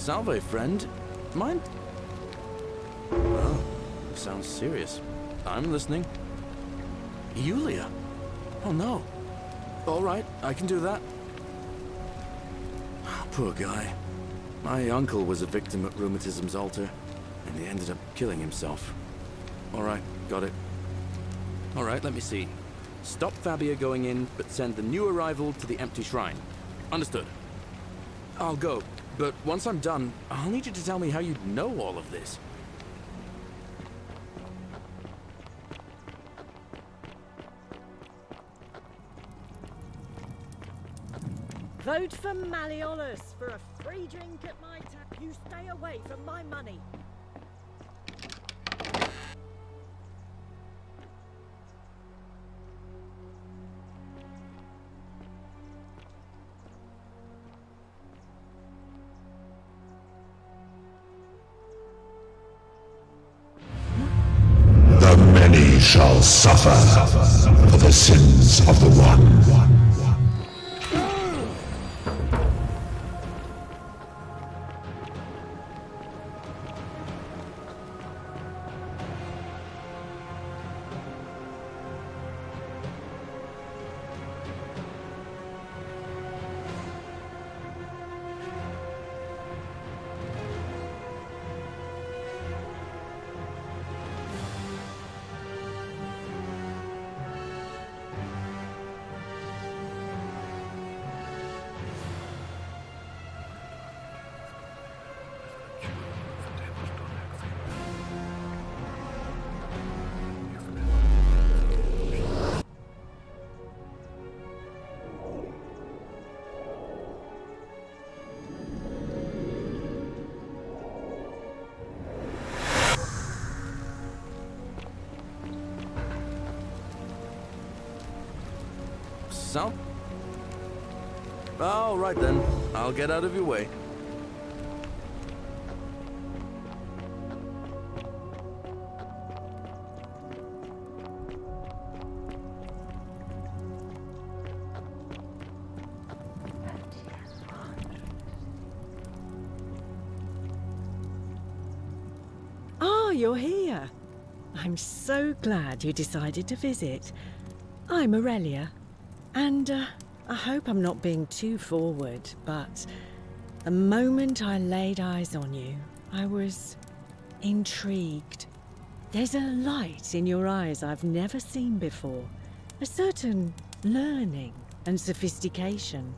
Salve, friend. Mind? Oh, sounds serious. I'm listening. Yulia? Oh no. All right, I can do that. Poor guy. My uncle was a victim at rheumatism's altar, and he ended up killing himself. All right, got it. All right, let me see. Stop Fabia going in, but send the new arrival to the empty shrine. Understood. I'll go, but once I'm done, I'll need you to tell me how you know all of this. Vote for Malleolus for a free drink at my tap. You stay away from my money. The many shall suffer for the sins of the one. So? All right then. I'll get out of your way. Ah, you're here. I'm so glad you decided to visit. I'm Aurelia, and I hope I'm not being too forward, but the moment I laid eyes on you, I was intrigued. There's a light in your eyes I've never seen before, a certain learning and sophistication.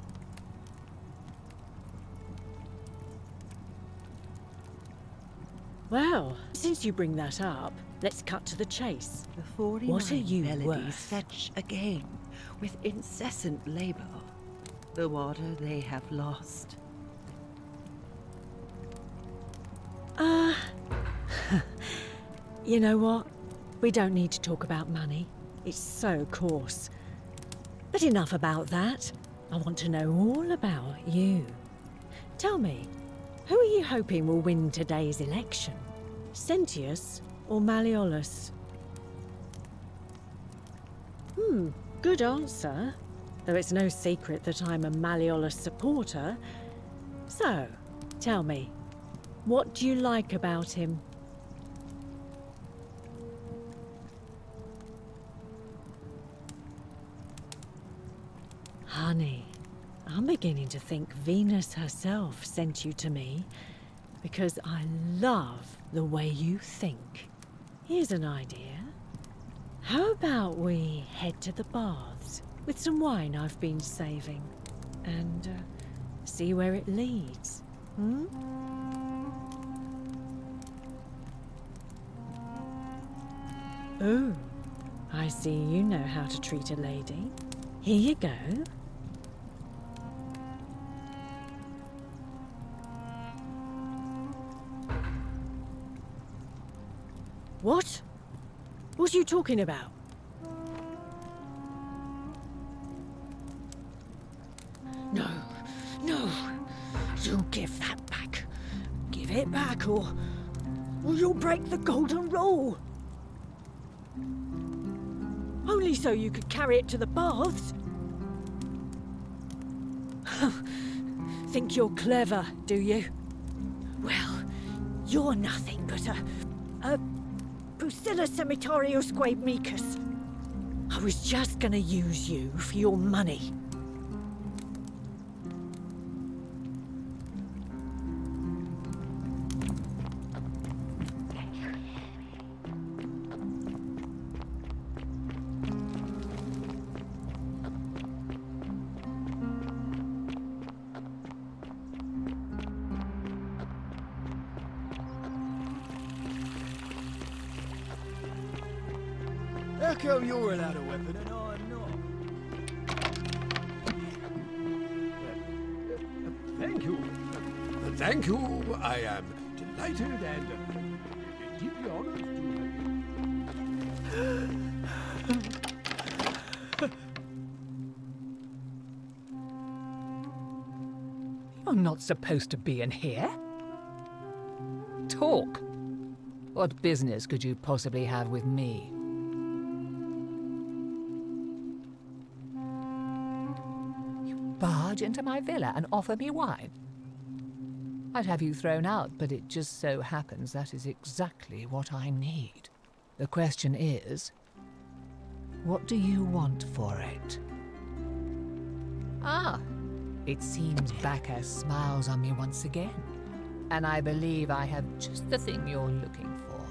Well, since you bring that up, let's cut to the chase. The 49 What are you melodies worth? fetch again with incessant labor the water they have lost. You know what? We don't need to talk about money. It's so coarse. But enough about that. I want to know all about you. Tell me, who are you hoping will win today's election? Sentius or Malleolus? Good answer. Though it's no secret that I'm a Malleolus supporter. So, tell me, what do you like about him? Honey, I'm beginning to think Venus herself sent you to me, because I love the way you think. Here's an idea. How about we head to the baths with some wine I've been saving, and see where it leads, hmm? Oh, I see you know how to treat a lady. Here you go. What? What are you talking about? No, no. You give that back. Give it back or you'll break the golden rule. Only so you could carry it to the baths. Think you're clever, do you? Well, you're nothing but a Pusilla Cemitarius Micus. I was just gonna use you for your money. How come you're without a weapon and I'm not? Thank you. Thank you. I am delighted and deeply honored to have you. You're not supposed to be in here. Talk. What business could you possibly have with me? Barge into my villa and offer me wine? I'd have you thrown out, but it just so happens that is exactly what I need. The question is, what do you want for it? Ah, it seems Bacchus smiles on me once again, and I believe I have just the thing you're looking for.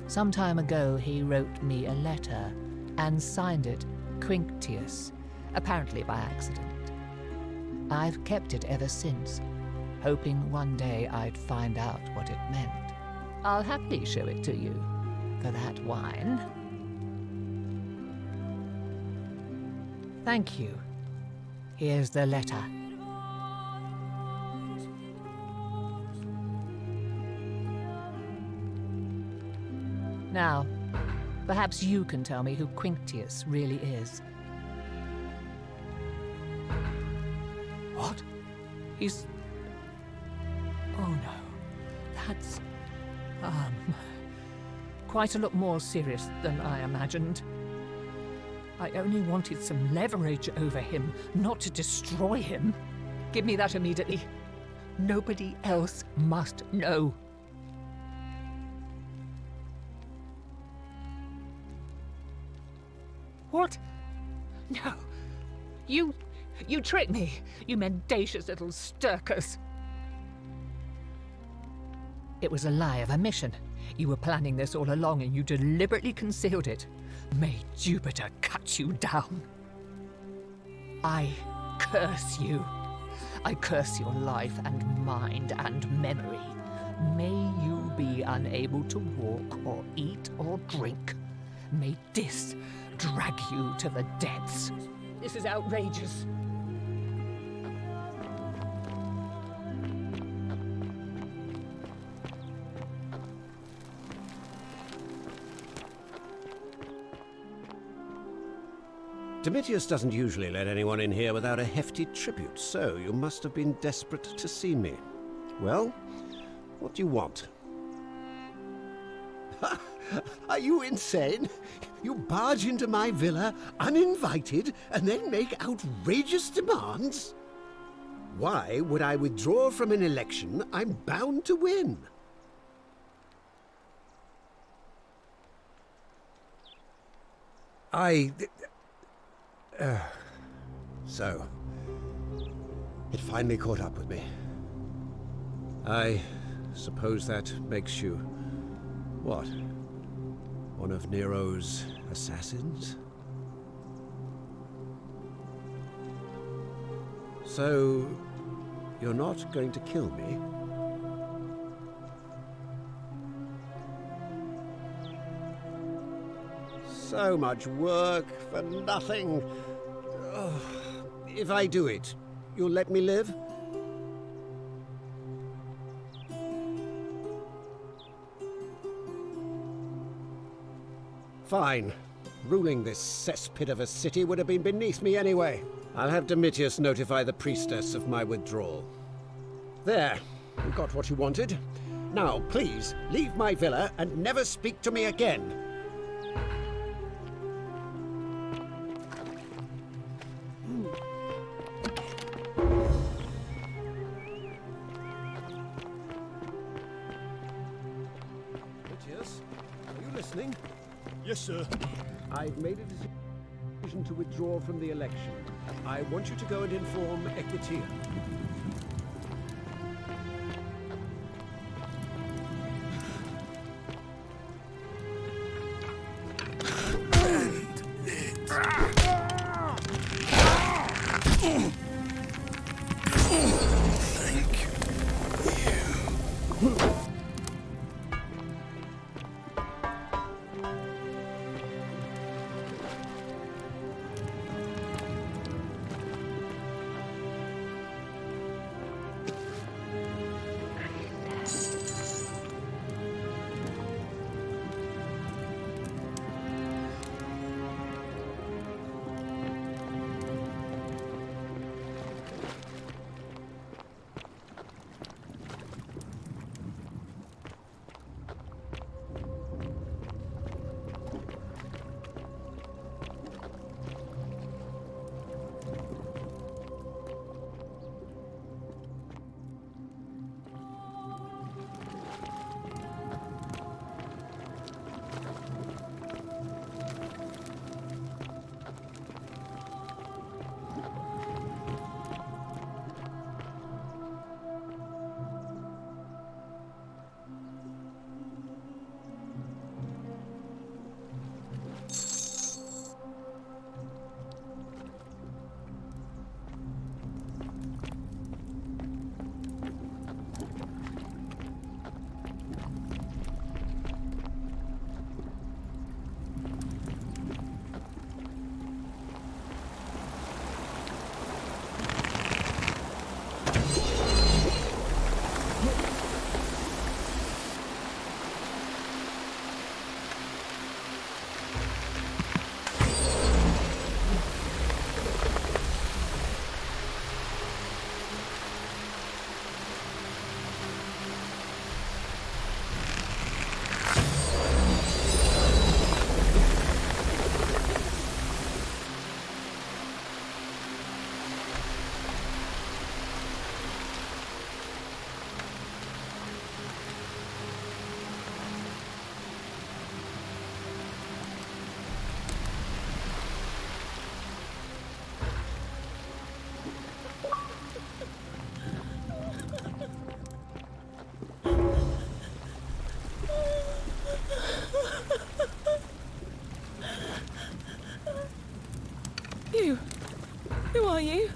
Some time ago, he wrote me a letter and signed it Quinctius, apparently by accident. I've kept it ever since, hoping one day I'd find out what it meant. I'll happily show it to you for that wine. Thank you. Here's the letter. Now, perhaps you can tell me who Quinctius really is. What? He's... Oh no, that's... quite a lot more serious than I imagined. I only wanted some leverage over him, not to destroy him. Give me that immediately. Nobody else must know. What? No. You tricked me, you mendacious little stirkers. It was a lie of a mission. You were planning this all along and you deliberately concealed it. May Jupiter cut you down. I curse you. I curse your life and mind and memory. May you be unable to walk or eat or drink. May this drag you to the depths. This is outrageous. Domitius doesn't usually let anyone in here without a hefty tribute, so you must have been desperate to see me. Well, what do you want? Are you insane? You barge into my villa uninvited and then make outrageous demands? Why would I withdraw from an election I'm bound to win? So, it finally caught up with me. I suppose that makes you, what, one of Nero's assassins? So, you're not going to kill me? So much work for nothing. Ugh. If I do it, you'll let me live? Fine. Ruling this cesspit of a city would have been beneath me anyway. I'll have Domitius notify the priestess of my withdrawal. There. You got what you wanted. Now, please, leave my villa and never speak to me again. Yes, sir. I've made a decision to withdraw from the election. I want you to go and inform Equitia. You? Who are you?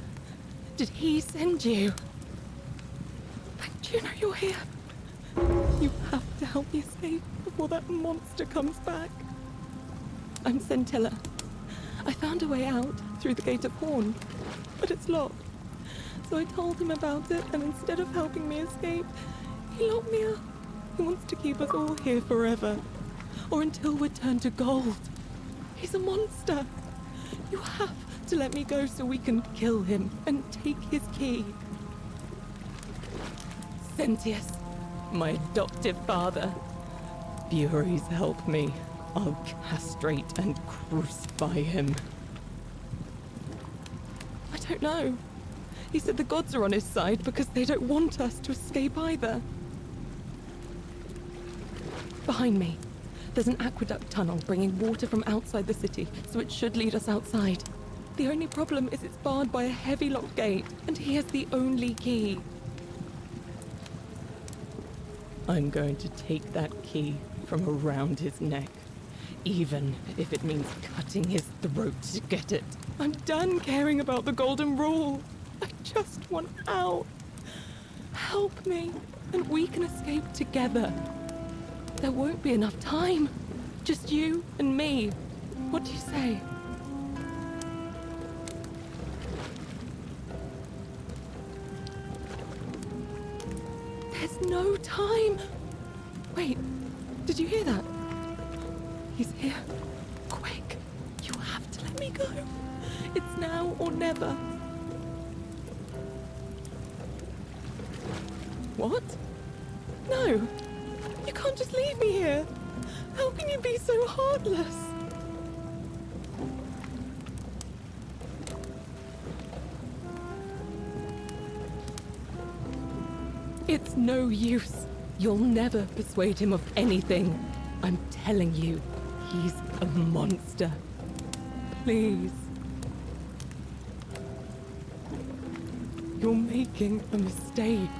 Did he send you? Do you know you're here? You have to help me escape before that monster comes back. I'm Centilla. I found a way out through the Gate of Horn, but it's locked. So I told him about it, and instead of helping me escape, he locked me up. He wants to keep us all here forever, or until we're turned to gold. He's a monster. You have to let me go so we can kill him and take his key. Sentius, my adoptive father. Furies help me. I'll castrate and crucify him. I don't know. He said the gods are on his side because they don't want us to escape either. Behind me, there's an aqueduct tunnel bringing water from outside the city, so it should lead us outside. The only problem is it's barred by a heavy locked gate, and he has the only key. I'm going to take that key from around his neck, even if it means cutting his throat to get it. I'm done caring about the golden rule. I just want out. Help me, and we can escape together. There won't be enough time. Just you and me. What do you say? There's no time. Wait, did you hear that? He's here. Quick, you have to let me go. It's now or never. What? No, you can't just leave me here. How can you be so heartless? It's no use. You'll never persuade him of anything. I'm telling you, He's a monster. Please. You're making a mistake.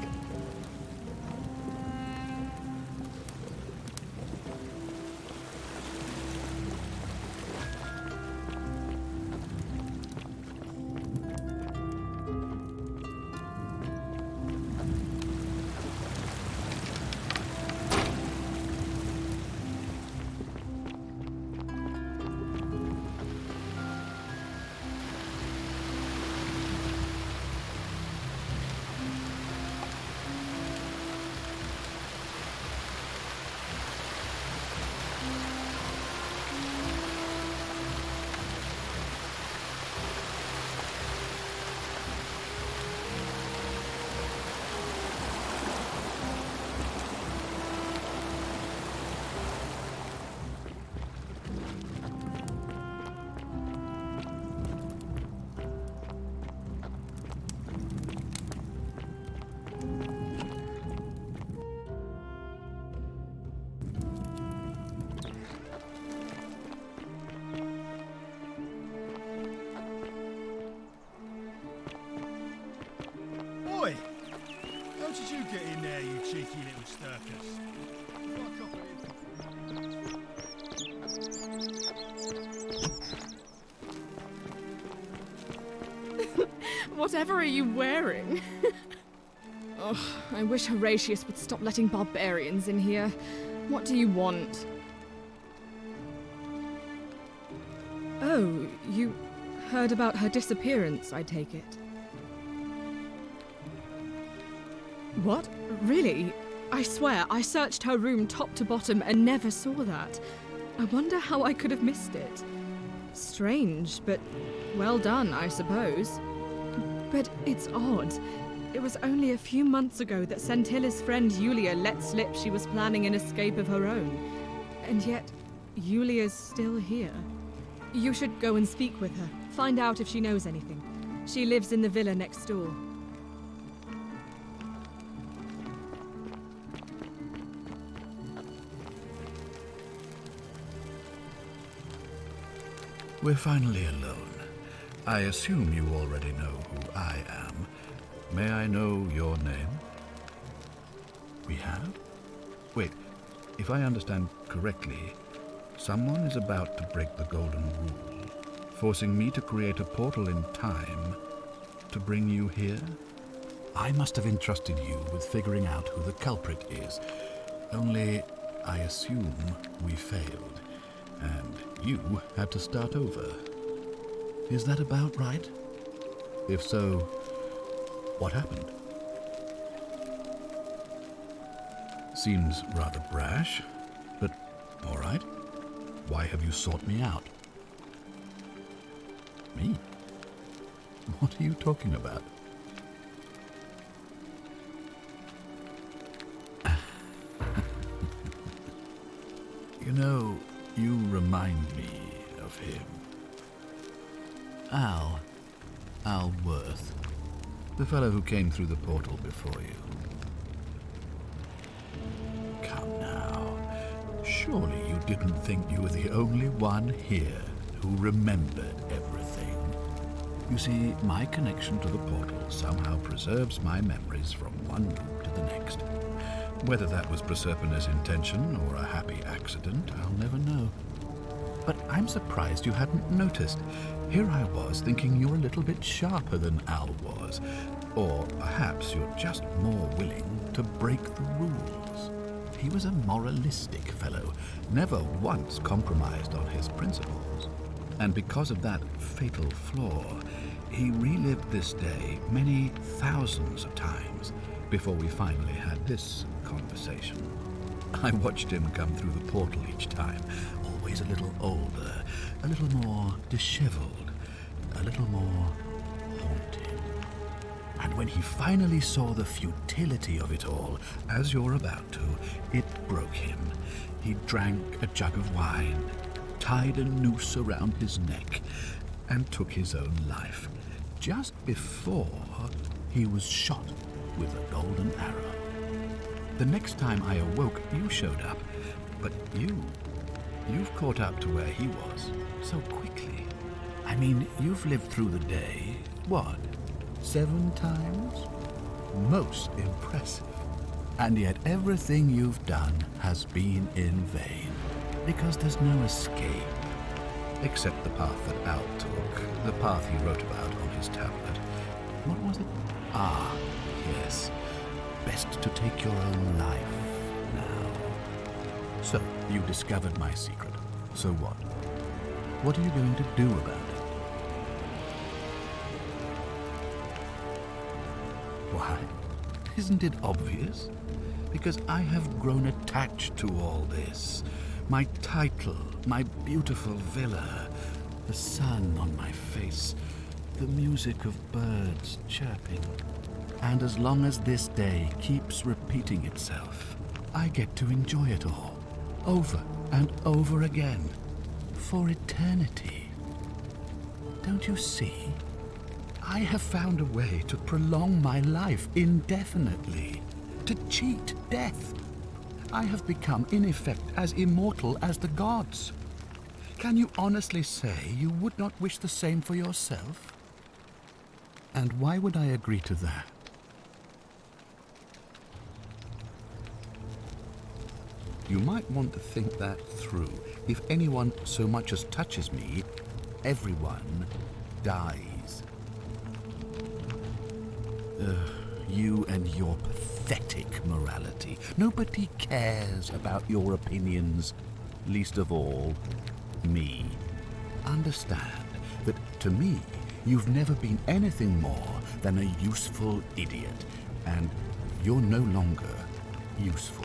Oi! How did you get in there, you cheeky little stirkers? Fuck off here. Whatever are you wearing? Oh, I wish Horatius would stop letting barbarians in here. What do you want? Oh, you heard about her disappearance, I take it. What? Really? I swear, I searched her room top to bottom and never saw that. I wonder how I could have missed it. Strange, but well done, I suppose. But it's odd. It was only a few months ago that Sentilla's friend Yulia let slip she was planning an escape of her own. And yet, Yulia's still here. You should go and speak with her. Find out if she knows anything. She lives in the villa next door. We're finally alone. I assume you already know who I am. May I know your name? We have? Wait, if I understand correctly, someone is about to break the golden rule, forcing me to create a portal in time to bring you here? I must have entrusted you with figuring out who the culprit is. Only, I assume we failed, and you had to start over. Is that about right? If so, what happened? Seems rather brash, but all right. Why have you sought me out? Me? What are you talking about? You know, you remind me of him. Al Worth. The fellow who came through the portal before you. Come now. Surely you didn't think you were the only one here who remembered everything. You see, my connection to the portal somehow preserves my memories from one loop to the next. Whether that was Proserpina's intention or a happy accident, I'll never know. But I'm surprised you hadn't noticed. Here I was thinking you're a little bit sharper than Al was. Or perhaps you're just more willing to break the rules. He was a moralistic fellow, never once compromised on his principles. And because of that fatal flaw, he relived this day many thousands of times before we finally had this conversation. I watched him come through the portal each time, always a little older, a little more disheveled, a little more haunted. And when he finally saw the futility of it all, as you're about to, it broke him. He drank a jug of wine, tied a noose around his neck, and took his own life, just before he was shot with a golden arrow. The next time I awoke, you showed up, but you you've caught up to where he was so quickly. I mean, you've lived through the day, what, 7 times? Most impressive. And yet everything you've done has been in vain, because there's no escape. Except the path that Al took, the path he wrote about on his tablet. What was it? Ah, yes. Best to take your own life now. So, you discovered my secret. So what? What are you going to do about it? Why? Isn't it obvious? Because I have grown attached to all this. My title, my beautiful villa, the sun on my face, the music of birds chirping. And as long as this day keeps repeating itself, I get to enjoy it all, over and over again, for eternity. Don't you see? I have found a way to prolong my life indefinitely, to cheat death. I have become, in effect, as immortal as the gods. Can you honestly say you would not wish the same for yourself? And why would I agree to that? You might want to think that through. If anyone so much as touches me, everyone dies. You and your pathetic morality. Nobody cares about your opinions, least of all me. Understand that to me, you've never been anything more than a useful idiot, and you're no longer useful.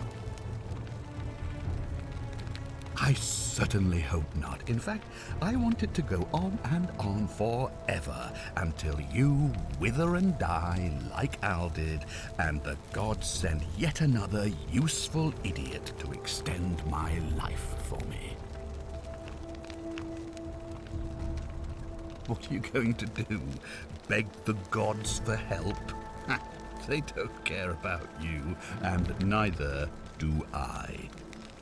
I certainly hope not. In fact, I want it to go on and on forever until you wither and die like Al did, and the gods send yet another useful idiot to extend my life for me. What are you going to do? Beg the gods for help? They don't care about you, and neither do I.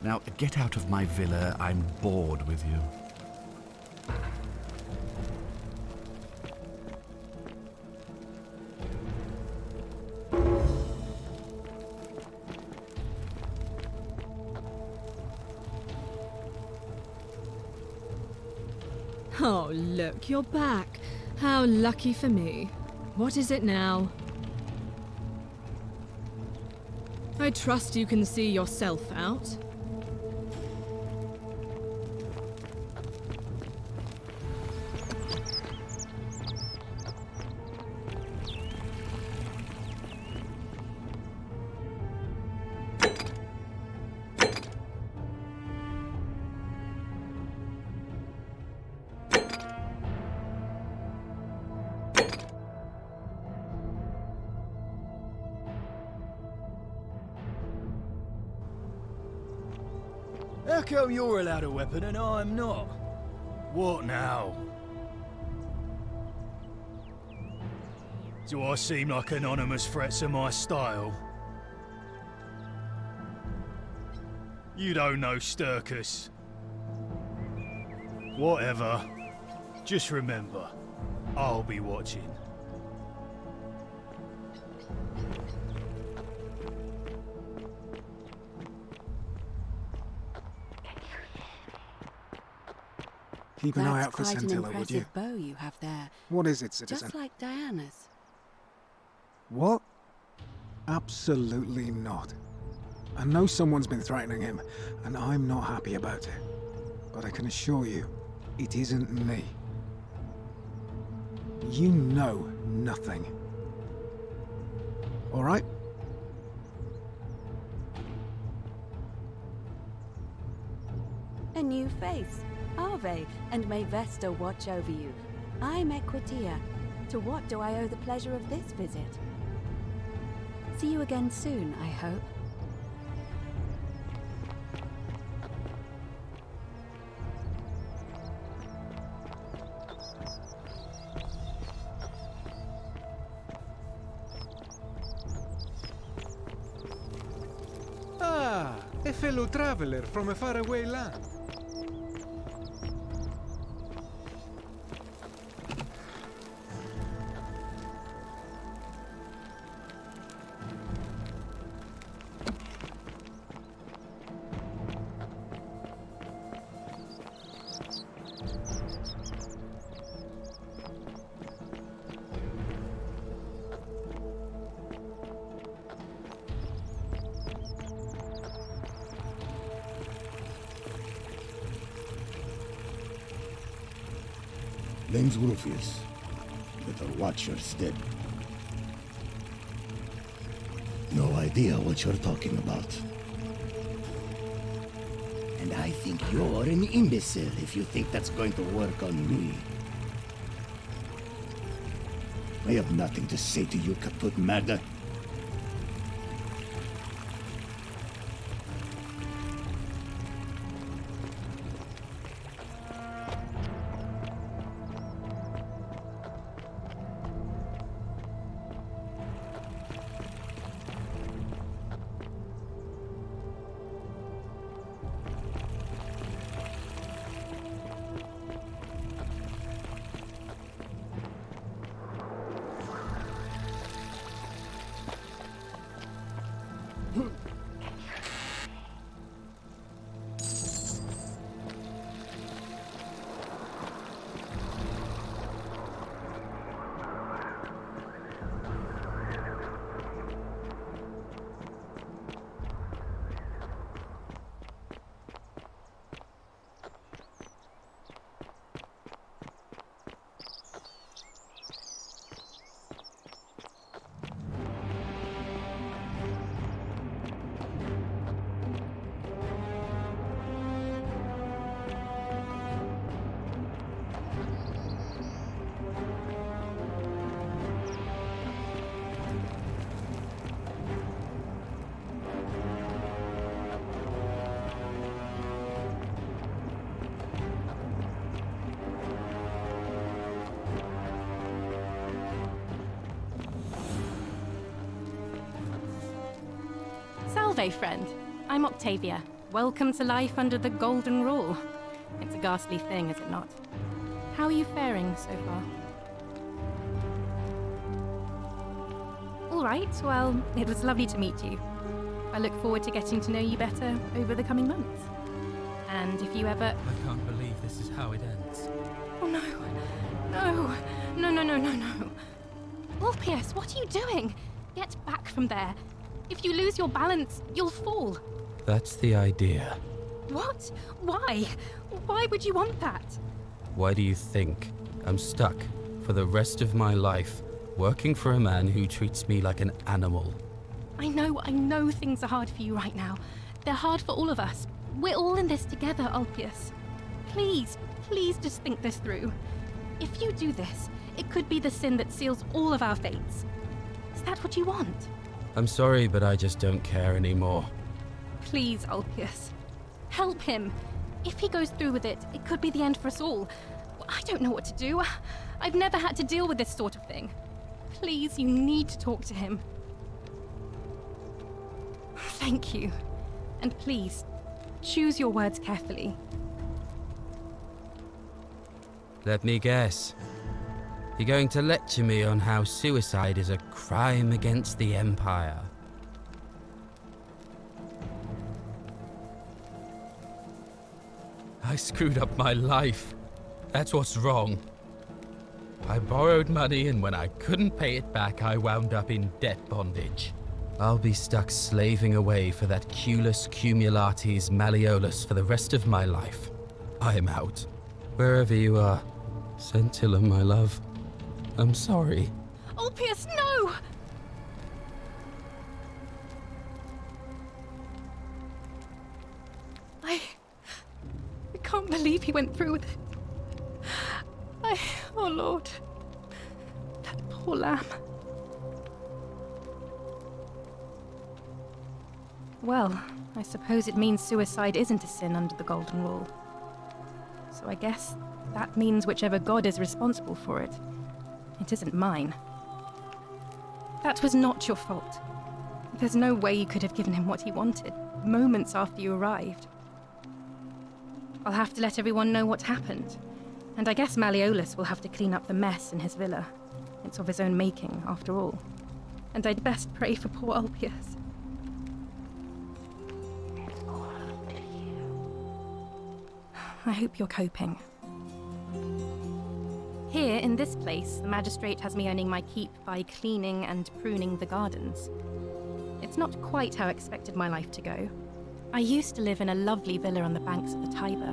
Now, get out of my villa. I'm bored with you. Oh, look, you're back. How lucky for me. What is it now? I trust you can see yourself out. How come you're allowed a weapon and I'm not? What now? Do I seem like anonymous threats to my style? You don't know Sturkus. Whatever. Just remember, I'll be watching. Keep an eye out for That's quite Scintilla, an would you? impressive bow you have there. What is it, citizen? Just like Diana's. What? Absolutely not. I know someone's been threatening him, and I'm not happy about it. But I can assure you, it isn't me. You know nothing. All right? A new face. Ave, and may Vesta watch over you. I'm Equitia. To what do I owe the pleasure of this visit? See you again soon, I hope. Ah, a fellow traveler from a faraway land. Name's Rufius. Better watch your step. No idea what you're talking about. And I think you're an imbecile if you think that's going to work on me. I have nothing to say to you, kaput merda. Salve, friend. I'm Octavia. Welcome to life under the Golden Rule. It's a ghastly thing, is it not? How are you faring so far? All right, well, it was lovely to meet you. I look forward to getting to know you better over the coming months. And if you ever... I can't believe this is how it ends. Oh no. No. No, no, no, no, no. Orpheus, what are you doing? Get back from there. If you lose your balance, you'll fall. That's the idea. What? Why? Why would you want that? Why do you think I'm stuck for the rest of my life working for a man who treats me like an animal? I know things are hard for you right now. They're hard for all of us. We're all in this together, Ulpius. Please just think this through. If you do this, it could be the sin that seals all of our fates. Is that what you want? I'm sorry, but I just don't care anymore. Please, Ulpius. Help him. If he goes through with it, it could be the end for us all. I don't know what to do. I've never had to deal with this sort of thing. Please, you need to talk to him. Thank you. And please, choose your words carefully. Let me guess. You're going to lecture me on how suicide is a crime against the Empire. I screwed up my life. That's what's wrong. I borrowed money, and when I couldn't pay it back, I wound up in debt bondage. I'll be stuck slaving away for that Culus Cumulatis Malleolus for the rest of my life. I'm out. Wherever you are, Scintilla, my love. I'm sorry. Ulpius, no! I can't believe he went through with it. Oh Lord. That poor lamb. Well, I suppose it means suicide isn't a sin under the Golden Rule. So I guess that means whichever god is responsible for it. It isn't mine. That was not your fault. There's no way you could have given him what he wanted, moments after you arrived. I'll have to let everyone know what happened. And I guess Malleolus will have to clean up the mess in his villa. It's of his own making, after all. And I'd best pray for poor Ulpius. I hope you're coping. Here, in this place, the magistrate has me earning my keep by cleaning and pruning the gardens. It's not quite how I expected my life to go. I used to live in a lovely villa on the banks of the Tiber.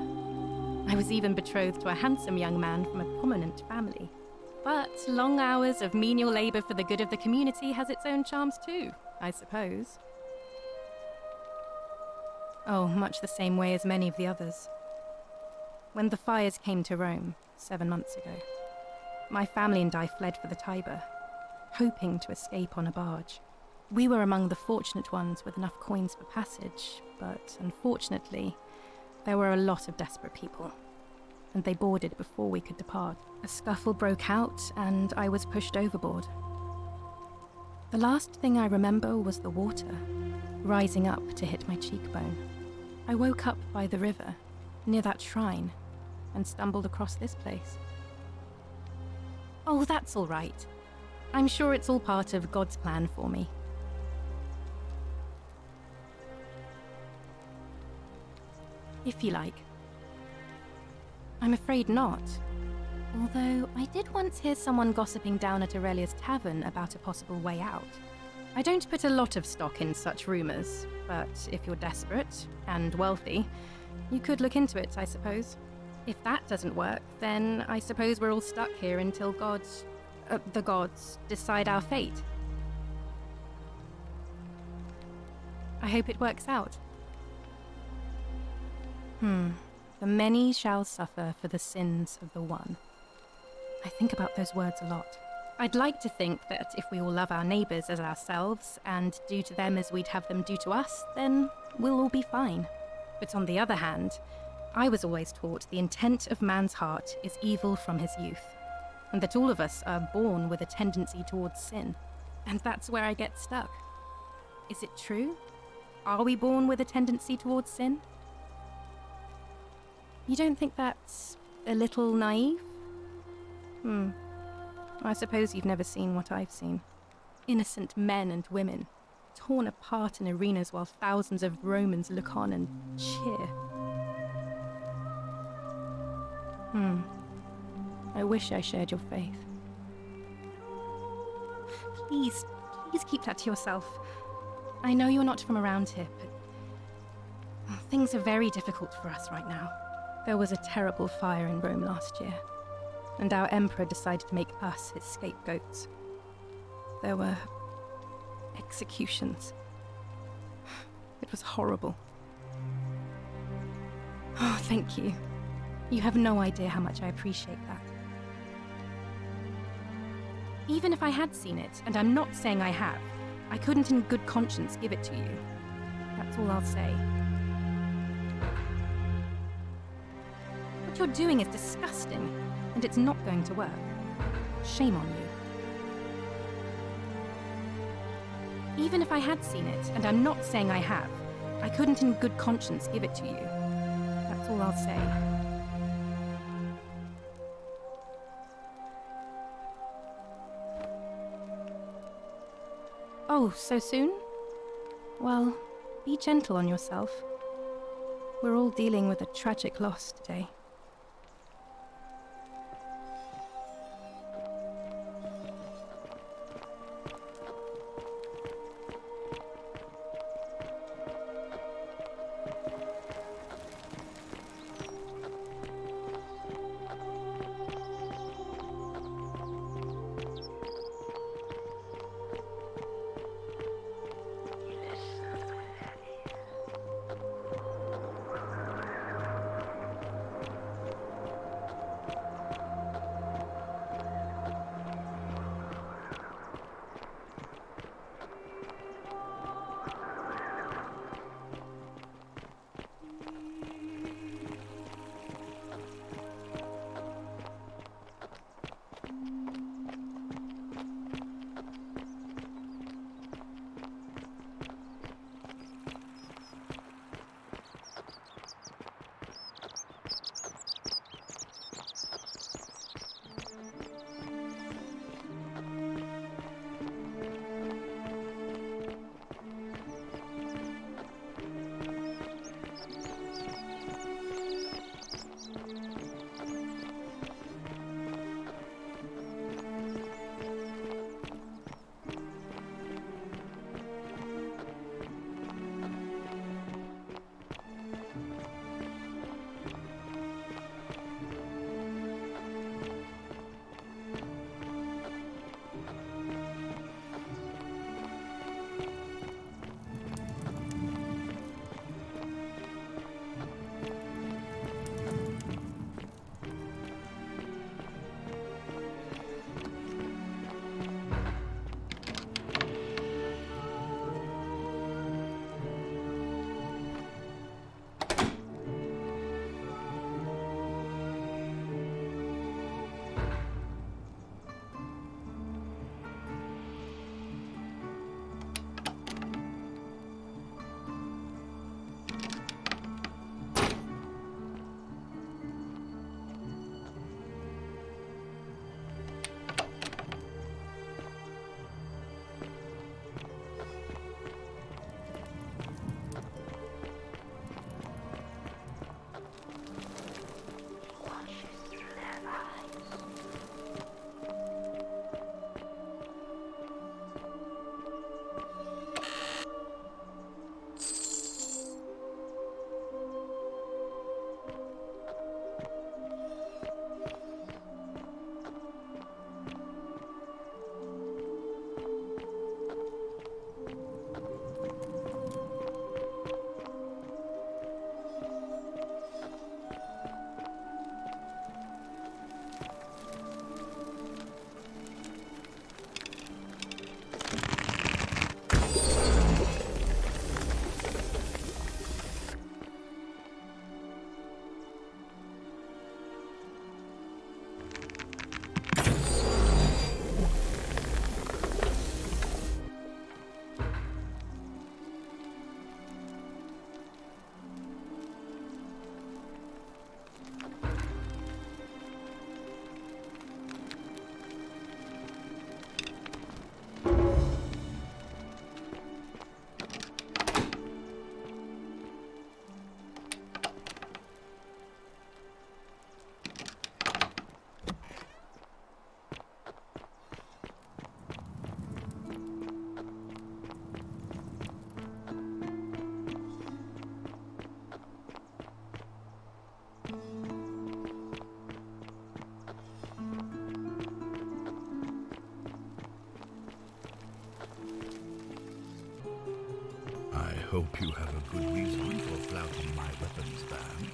I was even betrothed to a handsome young man from a prominent family. But long hours of menial labour for the good of the community has its own charms too, I suppose. Oh, much the same way as many of the others. When the fires came to Rome 7 months ago, my family and I fled for the Tiber, hoping to escape on a barge. We were among the fortunate ones with enough coins for passage, but unfortunately, there were a lot of desperate people, and they boarded before we could depart. A scuffle broke out, and I was pushed overboard. The last thing I remember was the water, rising up to hit my cheekbone. I woke up by the river, near that shrine, and stumbled across this place. Oh, that's all right. I'm sure it's all part of God's plan for me. If you like. I'm afraid not. Although, I did once hear someone gossiping down at Aurelia's tavern about a possible way out. I don't put a lot of stock in such rumours, but if you're desperate and wealthy, you could look into it, I suppose. If that doesn't work, then I suppose we're all stuck here until the gods decide our fate. I hope it works out. The many shall suffer for the sins of the one. I think about those words a lot. I'd like to think that if we all love our neighbours as ourselves and do to them as we'd have them do to us, then we'll all be fine. But on the other hand, I was always taught the intent of man's heart is evil from his youth, and that all of us are born with a tendency towards sin. And that's where I get stuck. Is it true? Are we born with a tendency towards sin? You don't think that's a little naive? I suppose you've never seen what I've seen. Innocent men and women, torn apart in arenas while thousands of Romans look on and cheer. I wish I shared your faith. Please keep that to yourself. I know you're not from around here, but things are very difficult for us right now. There was a terrible fire in Rome last year, and our emperor decided to make us his scapegoats. There were executions. It was horrible. Oh, thank you. You have no idea how much I appreciate that. Even if I had seen it, and I'm not saying I have, I couldn't in good conscience give it to you. That's all I'll say. What you're doing is disgusting, and it's not going to work. Shame on you. Even if I had seen it, and I'm not saying I have, I couldn't in good conscience give it to you. That's all I'll say. Oh, so soon? Well, be gentle on yourself. We're all dealing with a tragic loss today. hope you have a good reason for flouting my weapons ban.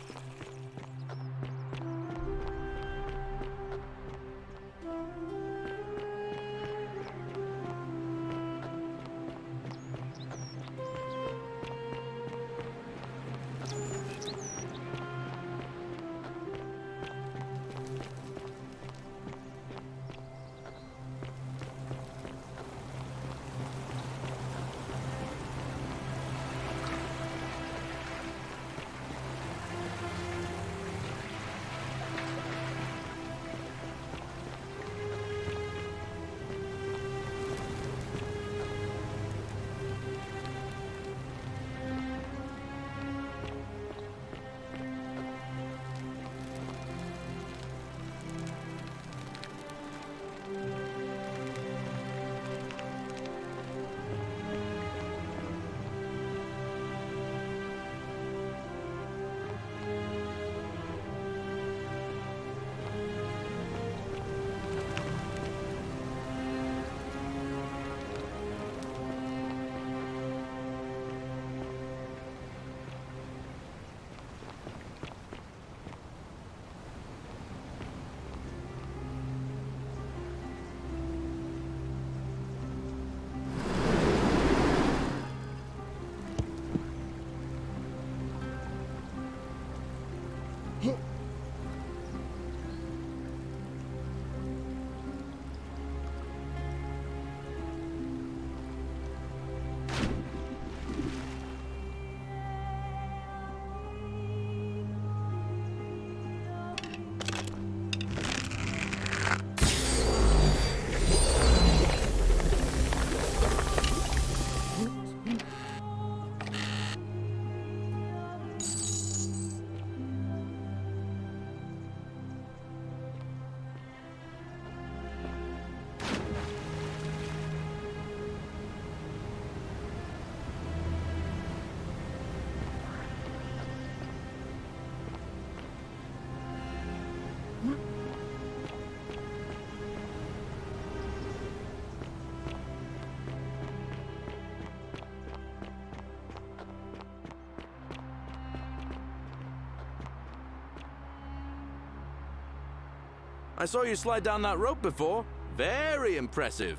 I saw you slide down that rope before. Very impressive.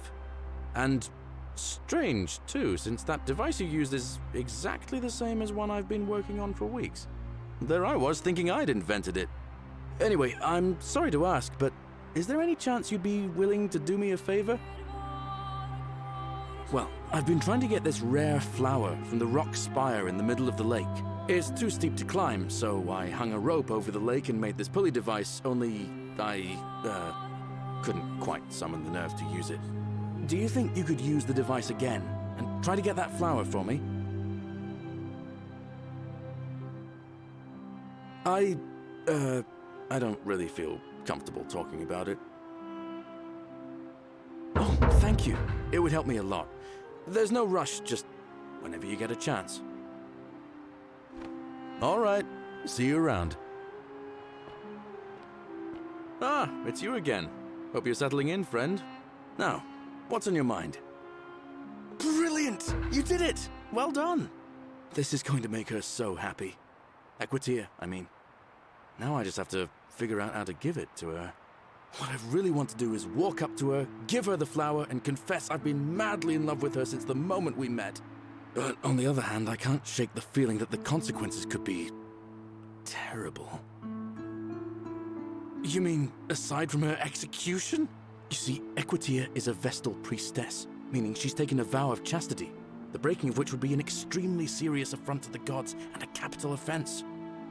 And strange, too, since that device you used is exactly the same as one I've been working on for weeks. There I was, thinking I'd invented it. Anyway, I'm sorry to ask, but is there any chance you'd be willing to do me a favor? Well, I've been trying to get this rare flower from the rock spire in the middle of the lake. It's too steep to climb, so I hung a rope over the lake and made this pulley device, only I couldn't quite summon the nerve to use it. Do you think you could use the device again and try to get that flower for me? I don't really feel comfortable talking about it. Oh, thank you. It would help me a lot. There's no rush, just whenever you get a chance. All right. See you around. Ah, it's you again. Hope you're settling in, friend. Now, what's on your mind? Brilliant! You did it! Well done! This is going to make her so happy. Equitia, I mean. Now I just have to figure out how to give it to her. What I really want to do is walk up to her, give her the flower, and confess I've been madly in love with her since the moment we met. But on the other hand, I can't shake the feeling that the consequences could be terrible. You mean, aside from her execution? You see, Equitia is a Vestal priestess, meaning she's taken a vow of chastity, the breaking of which would be an extremely serious affront to the gods and a capital offense.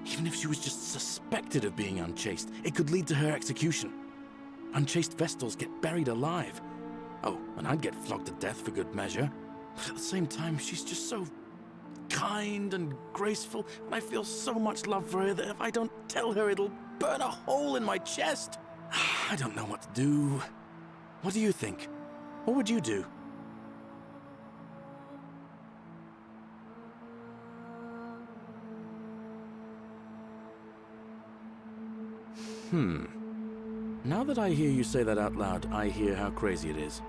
Even if she was just suspected of being unchaste, it could lead to her execution. Unchaste Vestals get buried alive. Oh, and I'd get flogged to death for good measure. But at the same time, she's just so kind and graceful, and I feel so much love for her that if I don't tell her, it'll burn a hole in my chest. I don't know what to do. What do you think? What would you do? Now that I hear you say that out loud, I hear how crazy it is.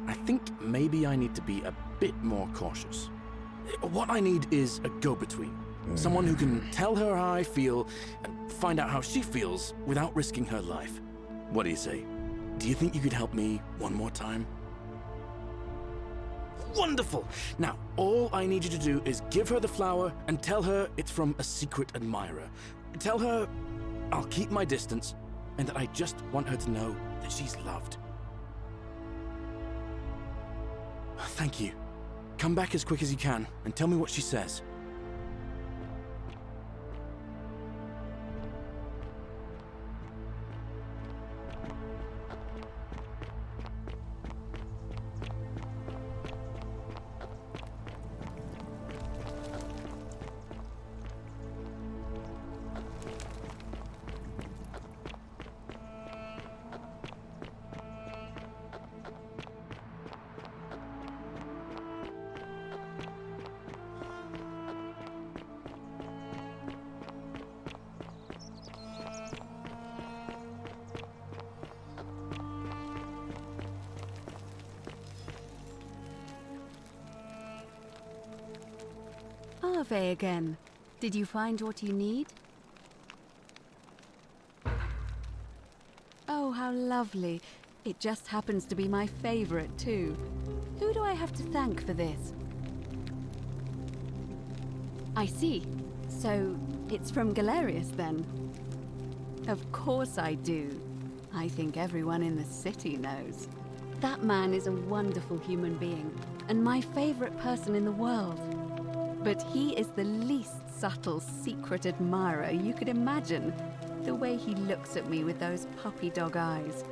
I think maybe I need to be a bit more cautious. What I need is a go-between. Someone who can tell her how I feel and find out how she feels without risking her life. What do you say? Do you think you could help me one more time? Wonderful! Now, all I need you to do is give her the flower and tell her it's from a secret admirer. Tell her I'll keep my distance and that I just want her to know that she's loved. Thank you. Come back as quick as you can and tell me what she says. Ave again. Did you find what you need? Oh, how lovely. It just happens to be my favorite, too. Who do I have to thank for this? I see. So, it's from Galerius, then? Of course I do. I think everyone in the city knows. That man is a wonderful human being, and my favorite person in the world. But he is the least subtle secret admirer you could imagine. The way he looks at me with those puppy dog eyes.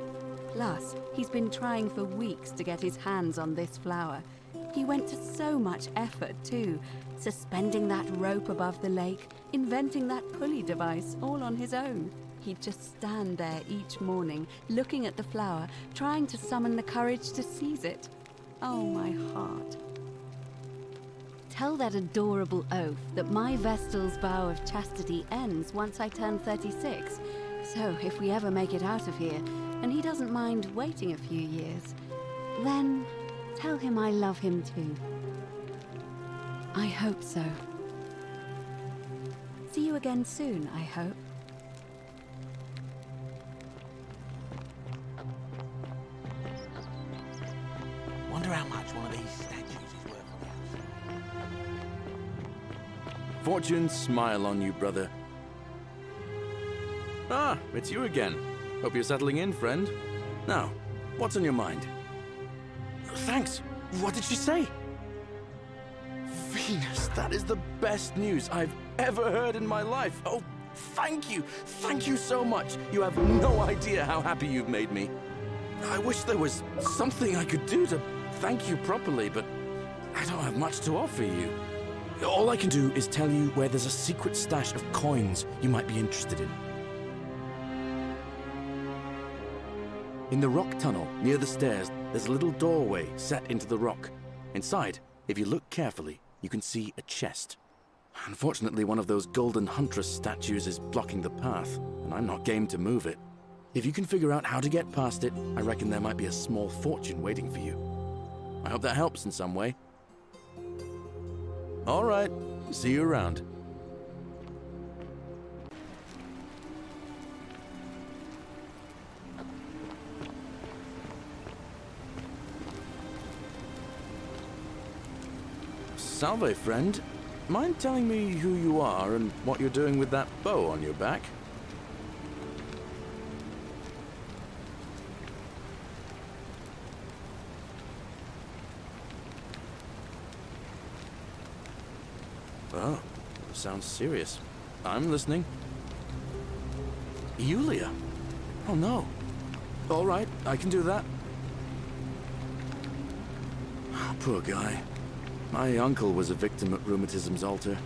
Plus, he's been trying for weeks to get his hands on this flower. He went to so much effort, too. Suspending that rope above the lake, inventing that pulley device all on his own. He'd just stand there each morning, looking at the flower, trying to summon the courage to seize it. Oh, my heart. Tell that adorable oaf that my Vestal's vow of chastity ends once I turn 36. So if we ever make it out of here, and he doesn't mind waiting a few years, then tell him I love him too. I hope so. See you again soon, I hope. Wonder how much one of these statues is worth on the outside. Fortune smile on you, brother. Ah, it's you again. Hope you're settling in, friend. Now, what's on your mind? Thanks. What did she say? Venus, that is the best news I've ever heard in my life. Oh, thank you. Thank you so much. You have no idea how happy you've made me. I wish there was something I could do to thank you properly, but I don't have much to offer you. All I can do is tell you where there's a secret stash of coins you might be interested in. In the rock tunnel near the stairs, there's a little doorway set into the rock. Inside, if you look carefully, you can see a chest. Unfortunately, one of those golden huntress statues is blocking the path, and I'm not game to move it. If you can figure out how to get past it, I reckon there might be a small fortune waiting for you. I hope that helps in some way. All right, see you around. Salve, friend. Mind telling me who you are and what you're doing with that bow on your back? Oh, sounds serious. I'm listening. Yulia? Oh no. All right, I can do that. Oh, poor guy. My uncle was a victim at rheumatism's altar,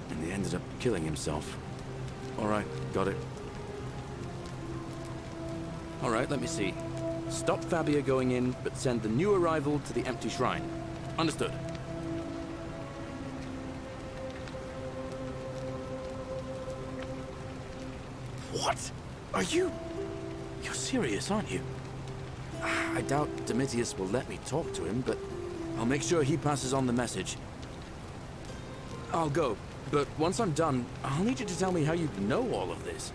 and he ended up killing himself. All right, got it. All right, let me see. Stop Fabia going in, but send the new arrival to the empty shrine. Understood. What? Are you... You're serious, aren't you? I doubt Domitius will let me talk to him, but I'll make sure he passes on the message. I'll go, but once I'm done, I'll need you to tell me how you know all of this.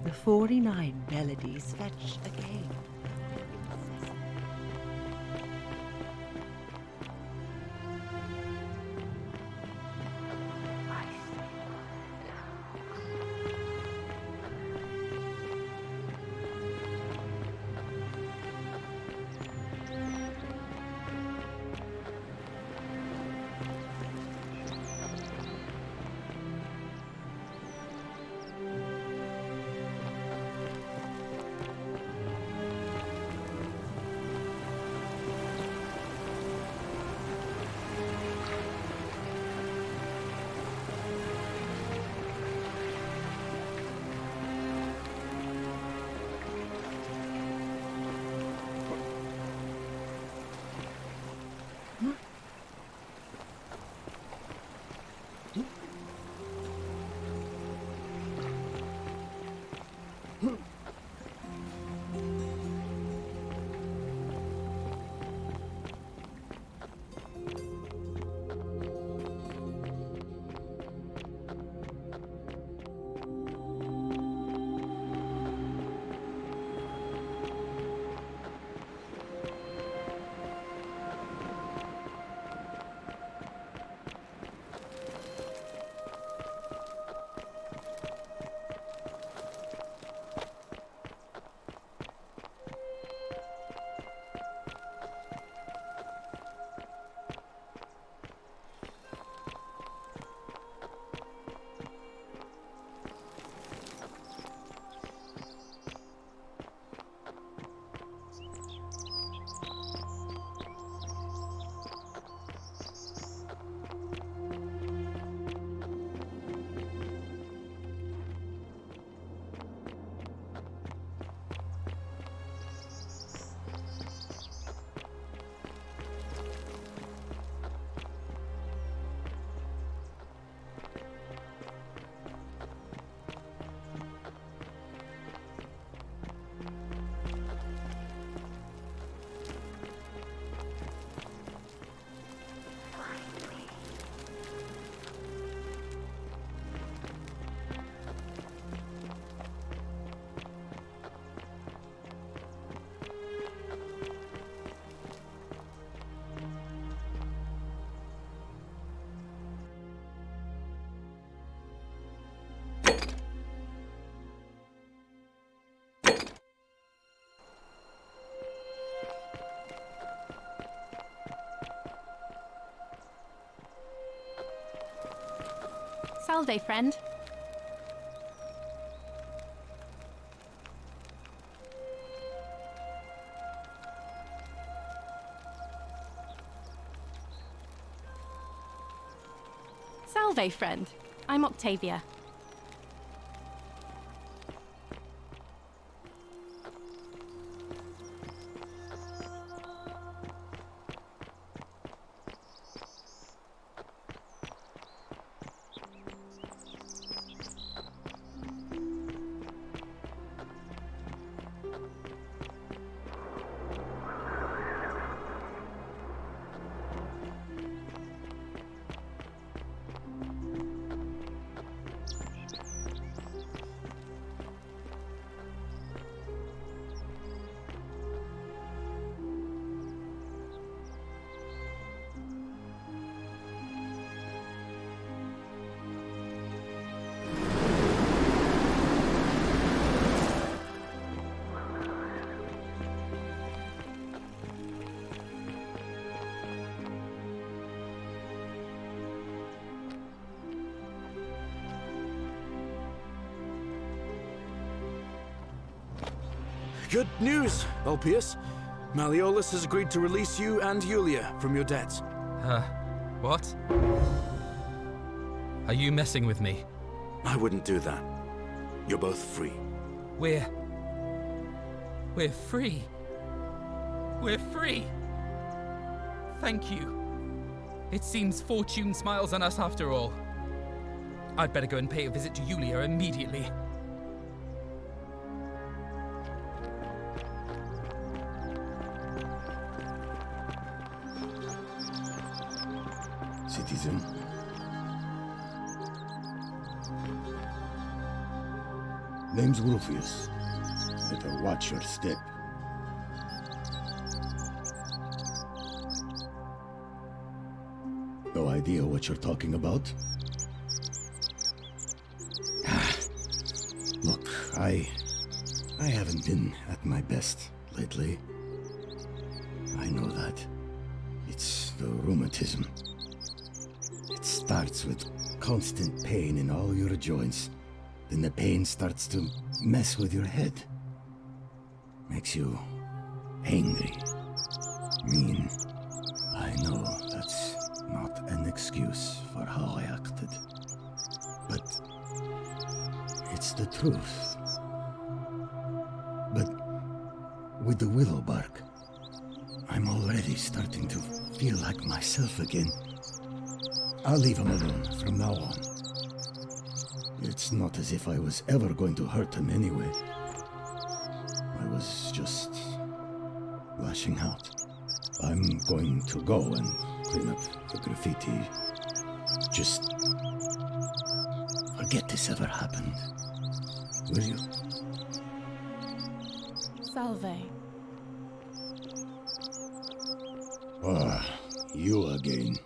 The 49 melodies fetch again. Salve, friend. Salve, friend. I'm Octavia. Good news, Ulpius. Malleolus has agreed to release you and Yulia from your debts. What? Are you messing with me? I wouldn't do that. You're both free. We're We're free. We're free. Thank you. It seems fortune smiles on us after all. I'd better go and pay a visit to Yulia immediately. Citizen. Name's Rufius. Better watch your step. No idea what you're talking about? Look, I haven't been at my best lately. I know that. It's the rheumatism. It starts with constant pain in all your joints. Then the pain starts to mess with your head. Makes you angry, mean. I know that's not an excuse for how I acted. But it's the truth. But with the willow bark, I'm already starting to feel like myself again. I'll leave him alone from now on. It's not as if I was ever going to hurt him anyway. I was just lashing out. I'm going to go and clean up the graffiti. Just forget this ever happened. Will you? Salve. Ah, you again.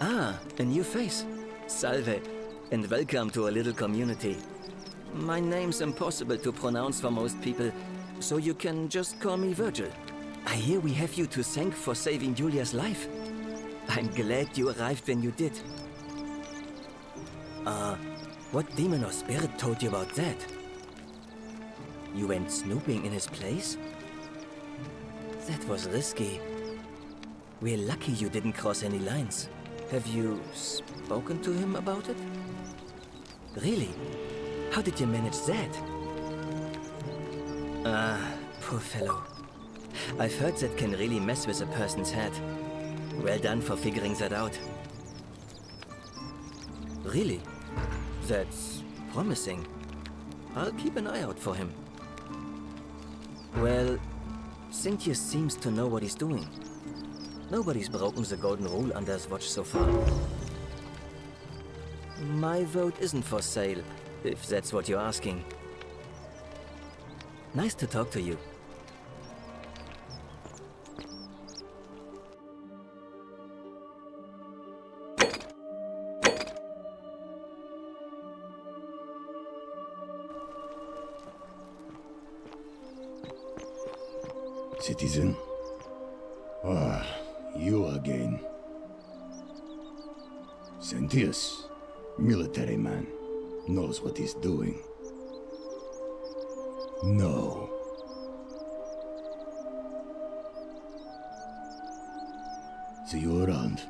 Ah, a new face. Salve, and welcome to our little community. My name's impossible to pronounce for most people, so you can just call me Virgil. I hear we have you to thank for saving Julia's life. I'm glad you arrived when you did. What demon or spirit told you about that? You went snooping in his place? That was risky. We're lucky you didn't cross any lines. Have you spoken to him about it? Really? How did you manage that? Poor fellow. I've heard that can really mess with a person's head. Well done for figuring that out. Really? That's promising. I'll keep an eye out for him. Well, Cynthius seems to know what he's doing. Nobody's broken the golden rule under his watch so far. My vote isn't for sale, if that's what you're asking. Nice to talk to you. Citizen? Ah, you again. Cynthius, military man, knows what he's doing. No. See you around.